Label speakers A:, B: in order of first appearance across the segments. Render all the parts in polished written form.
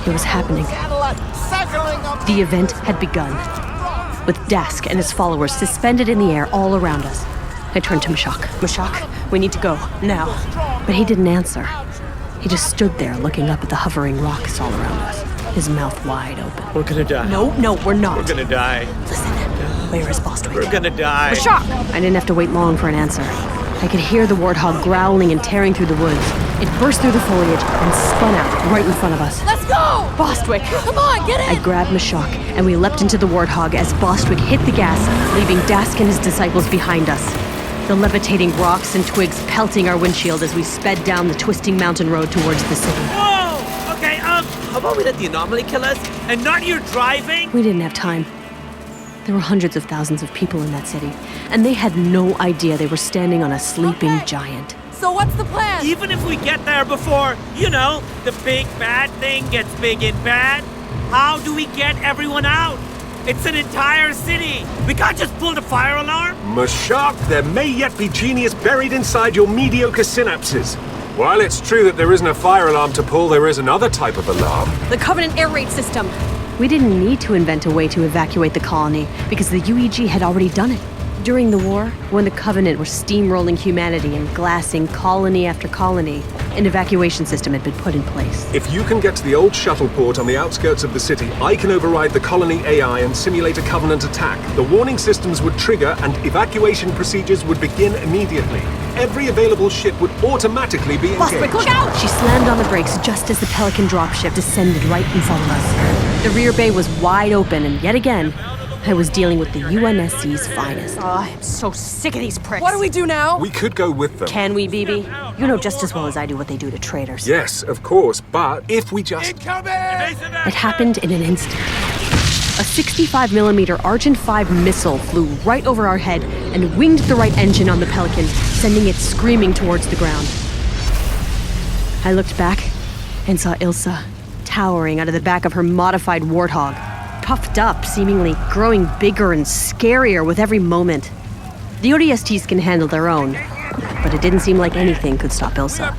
A: It was happening. The event had begun, with Dask and his followers suspended in the air all around us. I turned to Mashak. Mashak, we need to go, now. But he didn't answer. He just stood there looking up at the hovering rocks all around us, his mouth wide open.
B: We're gonna die.
A: No, we're not.
B: We're gonna die.
A: Listen, where is Bostwick?
B: We're gonna die.
A: Mashak! I didn't have to wait long for an answer. I could hear the warthog growling and tearing through the woods. It burst through the foliage and spun out right in front of us.
C: Let's go!
A: Bostwick!
C: Come on, get in!
A: I grabbed Mashak, and we leapt into the warthog as Bostwick hit the gas, leaving Dask and his disciples behind us. The levitating rocks and twigs pelting our windshield as we sped down the twisting mountain road towards the city.
B: Whoa! Okay, how about we let the anomaly kill us? And not your driving?
A: We didn't have time. There were hundreds of thousands of people in that city, and they had no idea they were standing on a sleeping giant.
C: So what's the plan?
B: Even if we get there before, the big bad thing gets big and bad, how do we get everyone out? It's an entire city. We can't just pull the fire alarm.
D: Mashak, there may yet be genius buried inside your mediocre synapses. While it's true that there isn't a fire alarm to pull, there is another type of alarm.
A: The Covenant air raid system. We didn't need to invent a way to evacuate the colony because the UEG had already done it. During the war, when the Covenant were steamrolling humanity and glassing colony after colony, an evacuation system had been put in place.
D: If you can get to the old shuttle port on the outskirts of the city, I can override the colony AI and simulate a Covenant attack. The warning systems would trigger and evacuation procedures would begin immediately. Every available ship would automatically be engaged.
A: Bostwick, look out! She slammed on the brakes just as the Pelican dropship descended right in front of us. The rear bay was wide open, and yet again, I was dealing with the UNSC's finest. Oh, I'm so sick of these pricks.
C: What do we do now?
D: We could go with them.
A: Can we, BB? You know just as well as I do what they do to traitors.
D: Yes, of course, but if we just...
A: It happened in an instant. A 65mm Argent 5 missile flew right over our head and winged the right engine on the Pelican, sending it screaming towards the ground. I looked back and saw Ilsa, towering out of the back of her modified warthog, puffed up, seemingly growing bigger and scarier with every moment. The ODSTs can handle their own, but it didn't seem like anything could stop Ilsa.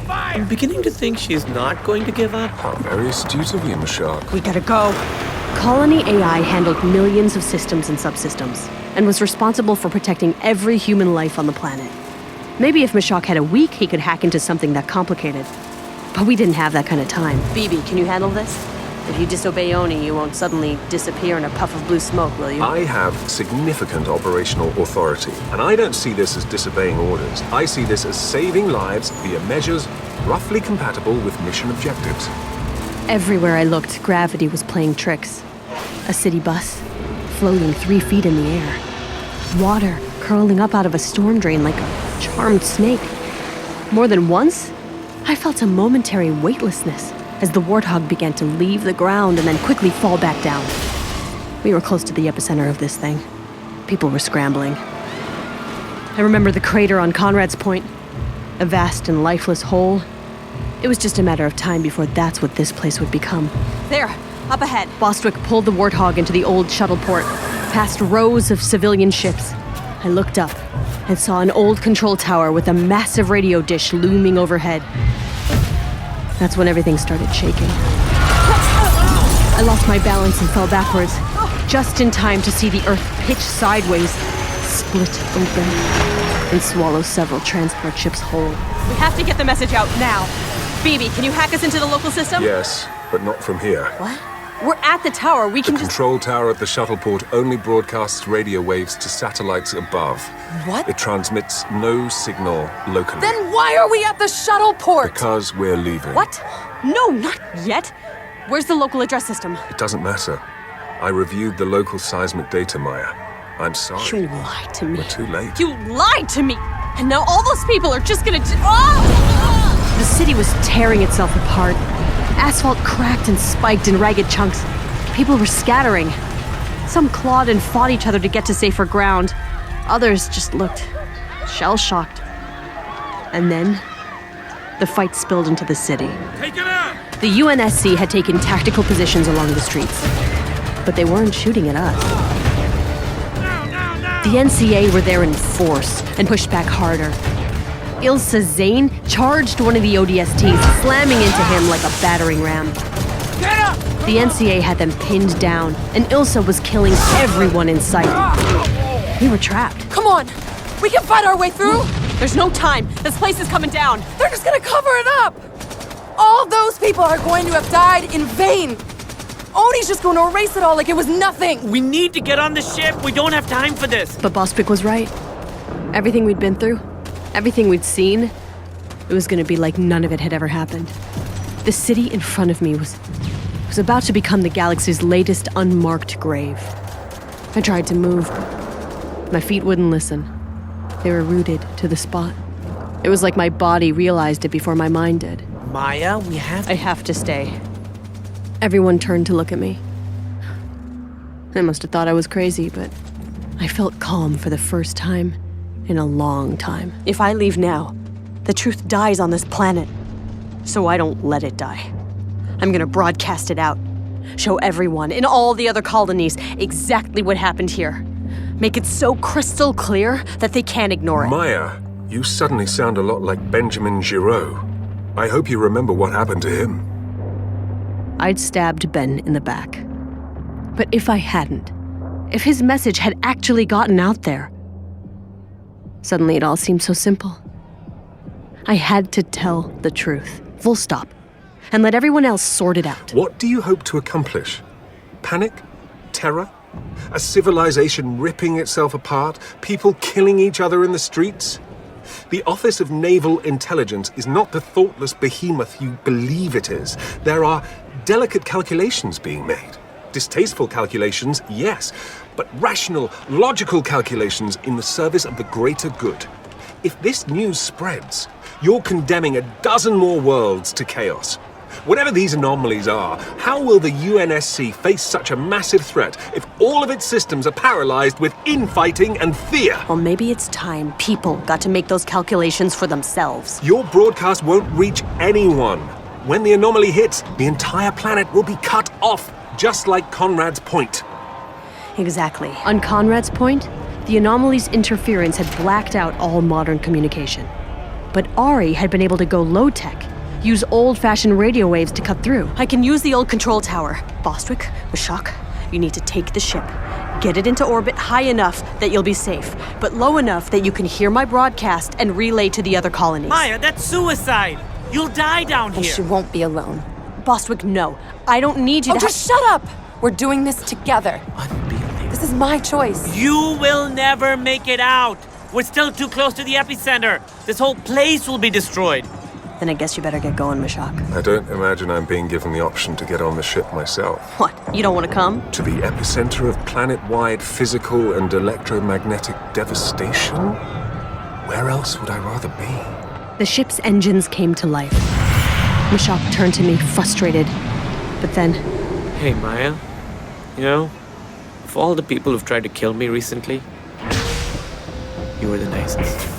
B: I'm beginning to think she's not going to give up.
D: How very astute of you, Mashak.
A: We gotta go. Colony AI handled millions of systems and subsystems, and was responsible for protecting every human life on the planet. Maybe if Mashak had a week, he could hack into something that complicated. But we didn't have that kind of time. BB, can you handle this? If you disobey Oni, you won't suddenly disappear in a puff of blue smoke, will you?
D: I have significant operational authority, and I don't see this as disobeying orders. I see this as saving lives via measures roughly compatible with mission objectives.
A: Everywhere I looked, gravity was playing tricks. A city bus, floating 3 feet in the air. Water curling up out of a storm drain like a charmed snake. More than once, I felt a momentary weightlessness as the warthog began to leave the ground and then quickly fall back down. We were close to the epicenter of this thing. People were scrambling. I remember the crater on Conrad's Point, a vast and lifeless hole. It was just a matter of time before that's what this place would become. There, up ahead. Bostwick pulled the warthog into the old shuttle port, past rows of civilian ships. I looked up and saw an old control tower with a massive radio dish looming overhead. That's when everything started shaking. I lost my balance and fell backwards, just in time to see the Earth pitch sideways, split open, and swallow several transport ships whole. We have to get the message out now. BB, can you hack us into the local system?
D: Yes, but not from here.
A: What? We're at the tower. We can
D: The control tower at the shuttle port only broadcasts radio waves to satellites above.
C: What?
D: It transmits no signal locally.
C: Then why are we at the shuttle port?
D: Because we're leaving.
A: What? No, not yet. Where's the local address system?
D: It doesn't matter. I reviewed the local seismic data, Maya. I'm sorry.
A: You lied to me.
D: We're too late.
A: You lied to me! And now all those people are just gonna The city was tearing itself apart. Asphalt cracked and spiked in ragged chunks. People were scattering. Some clawed and fought each other to get to safer ground. Others just looked shell-shocked. And then, the fight spilled into the city.
B: Take it out!
A: The UNSC had taken tactical positions along the streets, but they weren't shooting at us. The NCA were there in force and pushed back harder. Ilsa Zane charged one of the ODSTs, slamming into him like a battering ram.
B: Get up!
A: The NCA had them pinned down, and Ilsa was killing everyone in sight. We were trapped.
C: Come on! We can fight our way through!
A: There's no time. This place is coming down.
C: They're just gonna cover it up! All those people are going to have died in vain! Oni's just going to erase it all like it was nothing!
B: We need to get on the ship. We don't have time for this.
A: But Bostwick was right. Everything we'd been through, everything we'd seen, it was gonna be like none of it had ever happened. The city in front of me was about to become the galaxy's latest unmarked grave. I tried to move. My feet wouldn't listen. They were rooted to the spot. It was like my body realized it before my mind did.
B: Maya, we have
A: I have to stay. Everyone turned to look at me. They must have thought I was crazy, but I felt calm for the first time in a long time. If I leave now, the truth dies on this planet. So I don't let it die. I'm gonna broadcast it out. Show everyone in all the other colonies exactly what happened here. Make it so crystal clear that they can't ignore it.
D: Maya, you suddenly sound a lot like Benjamin Giraud. I hope you remember what happened to him.
A: I'd stabbed Ben in the back. But if I hadn't, if his message had actually gotten out there, suddenly it all seemed so simple. I had to tell the truth, full stop, and let everyone else sort it out.
D: What do you hope to accomplish? Panic? Terror? A civilization ripping itself apart? People killing each other in the streets? The Office of Naval Intelligence is not the thoughtless behemoth you believe it is. There are delicate calculations being made. Distasteful calculations, yes, but rational, logical calculations in the service of the greater good. If this news spreads, you're condemning a dozen more worlds to chaos. Whatever these anomalies are, how will the UNSC face such a massive threat if all of its systems are paralyzed with infighting and fear?
A: Well, maybe it's time people got to make those calculations for themselves.
D: Your broadcast won't reach anyone. When the anomaly hits, the entire planet will be cut off, just like Conrad's Point.
A: Exactly. On Conrad's Point, the anomaly's interference had blacked out all modern communication. But Ari had been able to go low-tech, use old-fashioned radio waves to cut through. I can use the old control tower. Bostwick, Mashak, you need to take the ship. Get it into orbit high enough that you'll be safe, but low enough that you can hear my broadcast and relay to the other colonies.
B: Maya, that's suicide. You'll die down
C: And
B: here.
C: she won't be alone.
A: Bostwick, no. I don't need you
C: Oh,
A: to
C: just shut up! We're doing this together.
B: Unbelievable.
C: This is my choice.
B: You will never make it out. We're still too close to the epicenter. This whole place will be destroyed.
A: Then I guess you better get going, Mashak.
D: I don't imagine I'm being given the option to get on the ship myself.
A: What? You don't want to come?
D: To the epicenter of planet-wide physical and electromagnetic devastation? Where else would I rather be?
A: The ship's engines came to life. Mashak turned to me, frustrated. But then,
B: Hey, Maya. You know, of all the people who've tried to kill me recently, you were the nicest.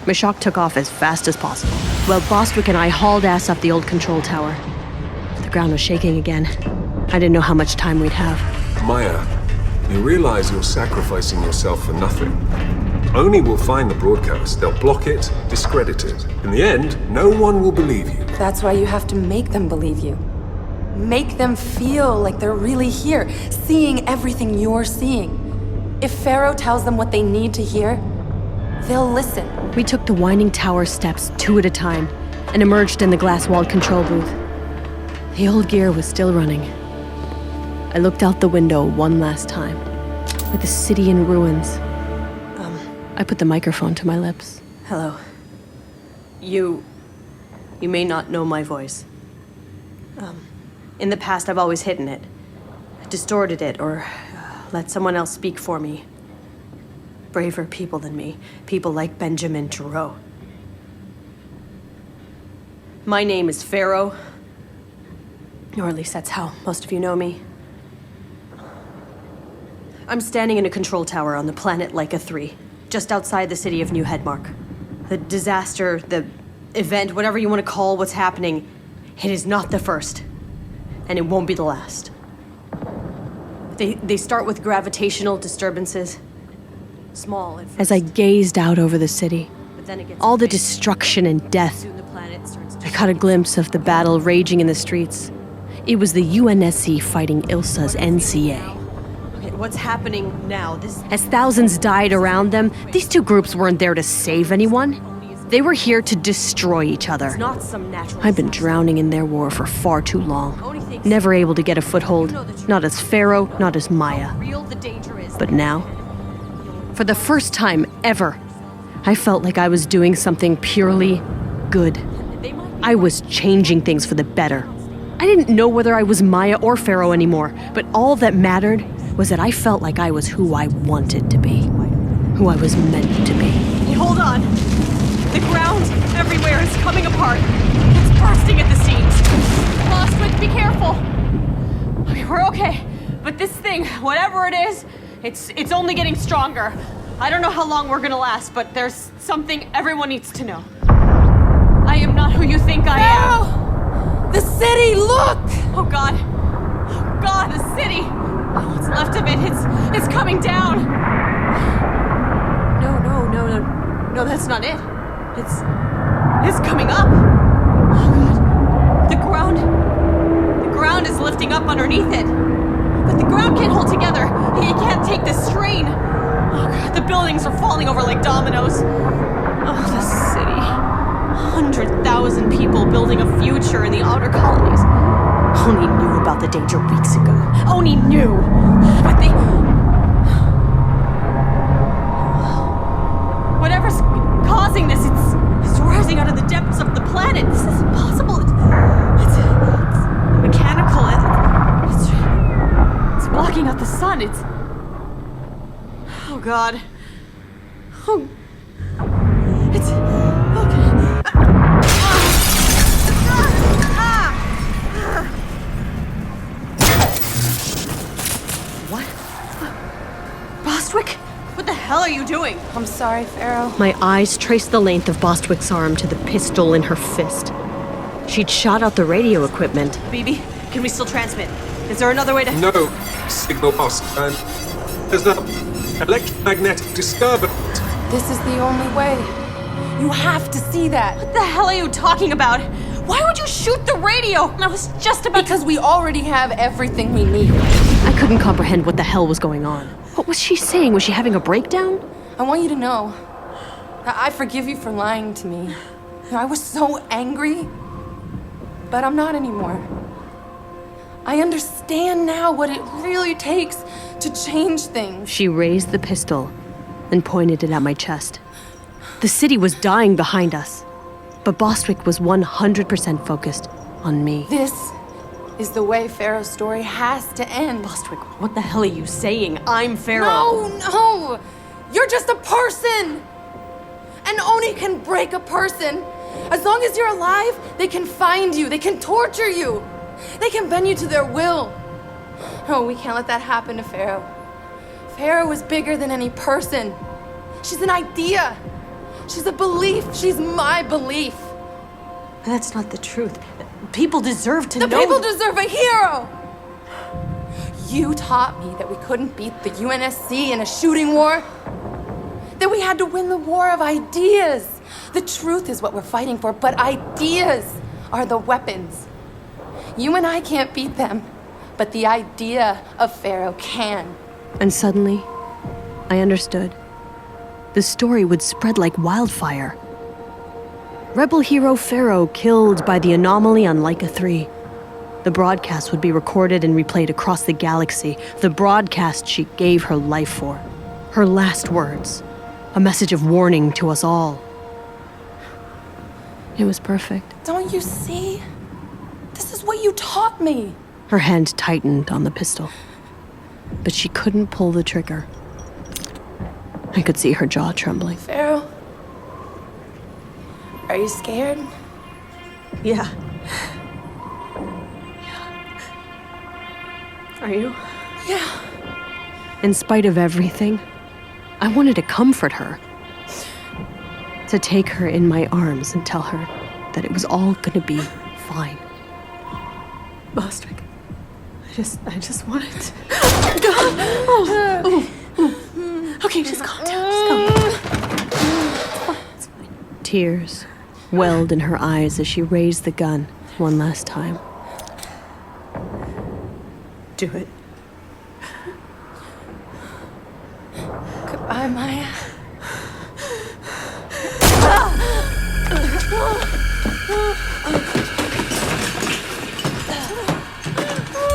A: Mashak took off as fast as possible, while Bostwick and I hauled ass up the old control tower. The ground was shaking again. I didn't know how much time we'd have.
D: Maya, you realize you're sacrificing yourself for nothing. Oni will find the broadcast. They'll block it, discredit it. In the end, no one will believe you.
C: That's why you have to make them believe you. Make them feel like they're really here, seeing everything you're seeing. If Pharaoh tells them what they need to hear, they'll listen.
A: We took the winding tower steps 2 at a time and emerged in the glass-walled control booth. The old gear was still running. I looked out the window one last time, with the city in ruins. I put the microphone to my lips. Hello. You may not know my voice. In the past, I've always hidden it, distorted it, or let someone else speak for me. Braver people than me, people like Benjamin Giraud. My name is Pharaoh, or at least that's how most of you know me. I'm standing in a control tower on the planet Leica 3, just outside the city of New Headmark. The disaster, the event, whatever you want to call what's happening, it is not the first, and it won't be the last. They start with gravitational disturbances. Small at first. As I gazed out over the city, All the destruction and death. I caught a glimpse of the battle raging in the streets. It was the UNSC fighting Ilsa's NCA.
E: Okay, what's happening now?
A: As thousands died around them, these two groups weren't there to save anyone. They were here to destroy each other.
E: Not some natural.
A: I've been drowning in their war for far too long. Never able to get a foothold, not as Pharaoh, not as Maya.
E: Real the danger is.
A: But now, for the first time ever, I felt like I was doing something purely good. I was changing things for the better. I didn't know whether I was Maya or Pharaoh anymore, but all that mattered was that I felt like I was who I wanted to be, who I was meant to be.
E: Hey, hold on. The ground everywhere is coming apart. It's bursting at the seams. Bostwick, be careful. Okay, we're okay. But this thing, whatever it is, it's only getting stronger. I don't know how long we're gonna last, but there's something everyone needs to know. I am not who you think I am.
C: The city, look!
E: Oh God. Oh God, the city. What's left of it, it's coming down. No, that's not it. It's coming up. Oh God. The ground is lifting up underneath it. But the ground can't hold together. It can't take this strain. Oh God, the buildings are falling over like dominoes. Oh, the city. 100,000 people building a future in the outer colonies. Oni knew about the danger weeks ago. Oni knew. But they... Whatever's causing this, it's rising out of the depths of the planet. This is impossible. It's mechanical. It's blocking out the sun. Oh God. Oh. It's... Okay. What? Bostwick? What the hell are you doing?
C: I'm sorry, Pharaoh.
A: My eyes traced the length of Bostwick's arm to the pistol in her fist. She'd shot out the radio equipment.
E: Baby, can we still transmit? Is there another way to...
D: No, signal lost, and there's an electromagnetic disturbance.
C: This is the only way. You have to see that.
E: What the hell are you talking about? Why would you shoot the radio? I was just about
C: Because we already have everything we need.
A: I couldn't comprehend what the hell was going on. What was she saying? Was she having a breakdown?
C: I want you to know that I forgive you for lying to me. I was so angry, but I'm not anymore. I understand now what it really takes to change things.
A: She raised the pistol and pointed it at my chest. The city was dying behind us, but Bostwick was 100% focused on me.
C: This is the way Pharaoh's story has to end.
E: Bostwick, what the hell are you saying? I'm Pharaoh.
C: No! You're just a person! And Oni can break a person. As long as you're alive, they can find you, they can torture you. They can bend you to their will. No, we can't let that happen to Pharaoh. Pharaoh is bigger than any person. She's an idea. She's a belief. She's my belief.
E: That's not the truth. People deserve to know.
C: The people deserve a hero! You taught me that we couldn't beat the UNSC in a shooting war. That we had to win the war of ideas. The truth is what we're fighting for, but ideas are the weapons. You and I can't beat them, but the idea of Pharaoh can.
A: And suddenly, I understood. The story would spread like wildfire. Rebel hero Pharaoh killed by the anomaly on Laika 3. The broadcast would be recorded and replayed across the galaxy. The broadcast she gave her life for. Her last words. A message of warning to us all. It was perfect.
C: Don't you see? This is what you taught me.
A: Her hand tightened on the pistol. But she couldn't pull the trigger. I could see her jaw trembling.
C: Pharaoh, are you scared?
E: Yeah. Are you?
C: Yeah.
A: In spite of everything, I wanted to comfort her. To take her in my arms and tell her that it was all gonna be fine.
E: Bostwick, I just wanted to... Okay, just calm down. Just calm down. It's fine.
A: Tears welled in her eyes as she raised the gun one last time.
E: Do it.
C: Goodbye, Maya.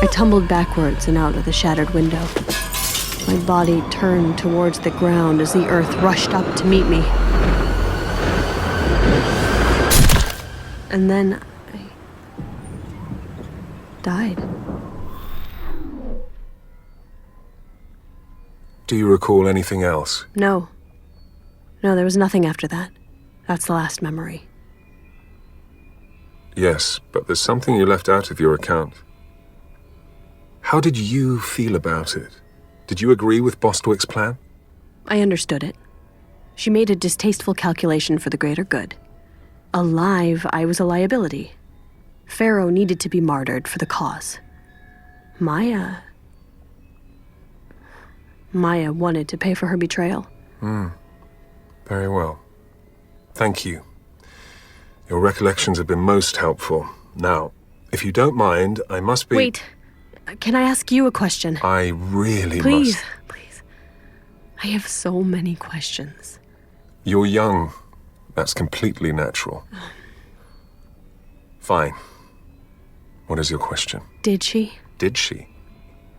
A: I tumbled backwards and out of the shattered window. My body turned towards the ground as the earth rushed up to meet me. And then I died.
D: Do you recall anything else?
A: No. No, there was nothing after that. That's the last memory.
D: Yes, but there's something you left out of your account. How did you feel about it? Did you agree with Bostwick's plan?
A: I understood it. She made a distasteful calculation for the greater good. Alive, I was a liability. Pharaoh needed to be martyred for the cause. Maya wanted to pay for her betrayal.
D: Very well. Thank you. Your recollections have been most helpful. Now, if you don't mind, I must be...
A: Wait. Can I ask you a question?
D: I really
A: Please,
D: must...
A: please. I have so many questions.
D: You're young. That's completely natural. Fine. What is your question?
A: Did she?
D: Did she?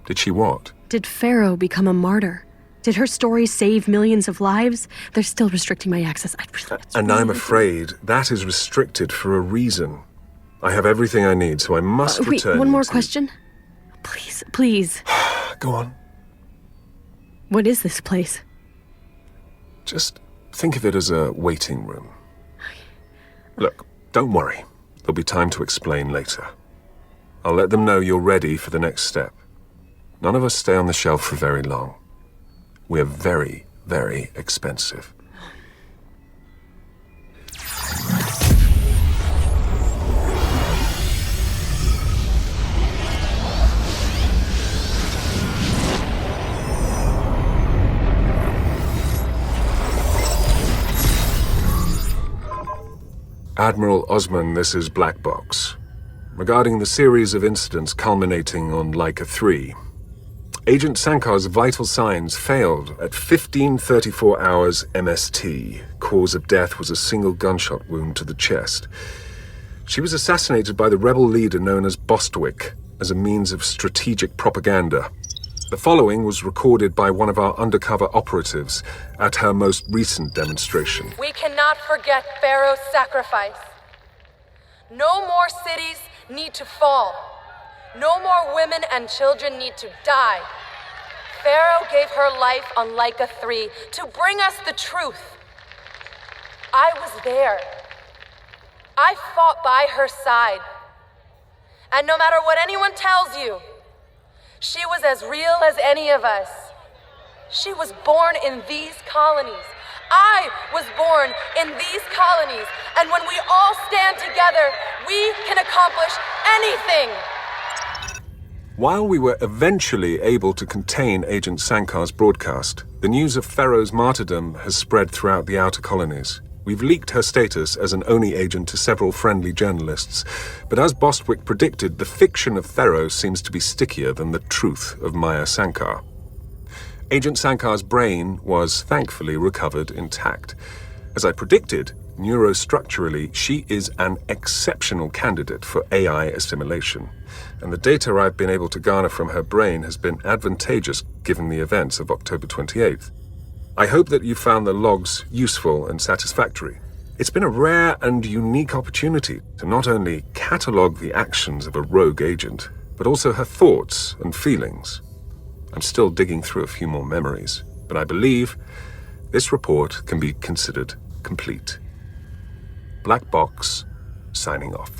D: Did she what?
A: Did Pharaoh become a martyr? Did her story save millions of lives? They're still restricting my access.
D: And I'm afraid that is restricted for a reason. I have everything I need, so I must return.
A: Wait, one more
D: to...
A: question? Please, please.
D: Go on.
A: What is this place?
D: Just think of it as a waiting room. Look, don't worry. There'll be time to explain later. I'll let them know you're ready for the next step. None of us stay on the shelf for very long. We're very, very expensive. Admiral Osman, this is Black Box. Regarding the series of incidents culminating on Laika 3, Agent Sankar's vital signs failed at 15:34 hours MST. Cause of death was a single gunshot wound to the chest. She was assassinated by the rebel leader known as Bostwick as a means of strategic propaganda. The following was recorded by one of our undercover operatives at her most recent demonstration.
C: We cannot forget Pharaoh's sacrifice. No more cities need to fall. No more women and children need to die. Pharaoh gave her life on Laika 3 to bring us the truth. I was there. I fought by her side. And no matter what anyone tells you, she was as real as any of us. She was born in these colonies. I was born in these colonies. And when we all stand together, we can accomplish anything.
D: While we were eventually able to contain Agent Sankar's broadcast, the news of Pharaoh's martyrdom has spread throughout the outer colonies. We've leaked her status as an ONI agent to several friendly journalists, but as Bostwick predicted, the fiction of Pharaoh seems to be stickier than the truth of Maya Sankar. Agent Sankar's brain was thankfully recovered intact. As I predicted, neurostructurally, she is an exceptional candidate for AI assimilation, and the data I've been able to garner from her brain has been advantageous given the events of October 28th. I hope that you found the logs useful and satisfactory. It's been a rare and unique opportunity to not only catalogue the actions of a rogue agent, but also her thoughts and feelings. I'm still digging through a few more memories, but I believe this report can be considered complete. Black Box, signing off.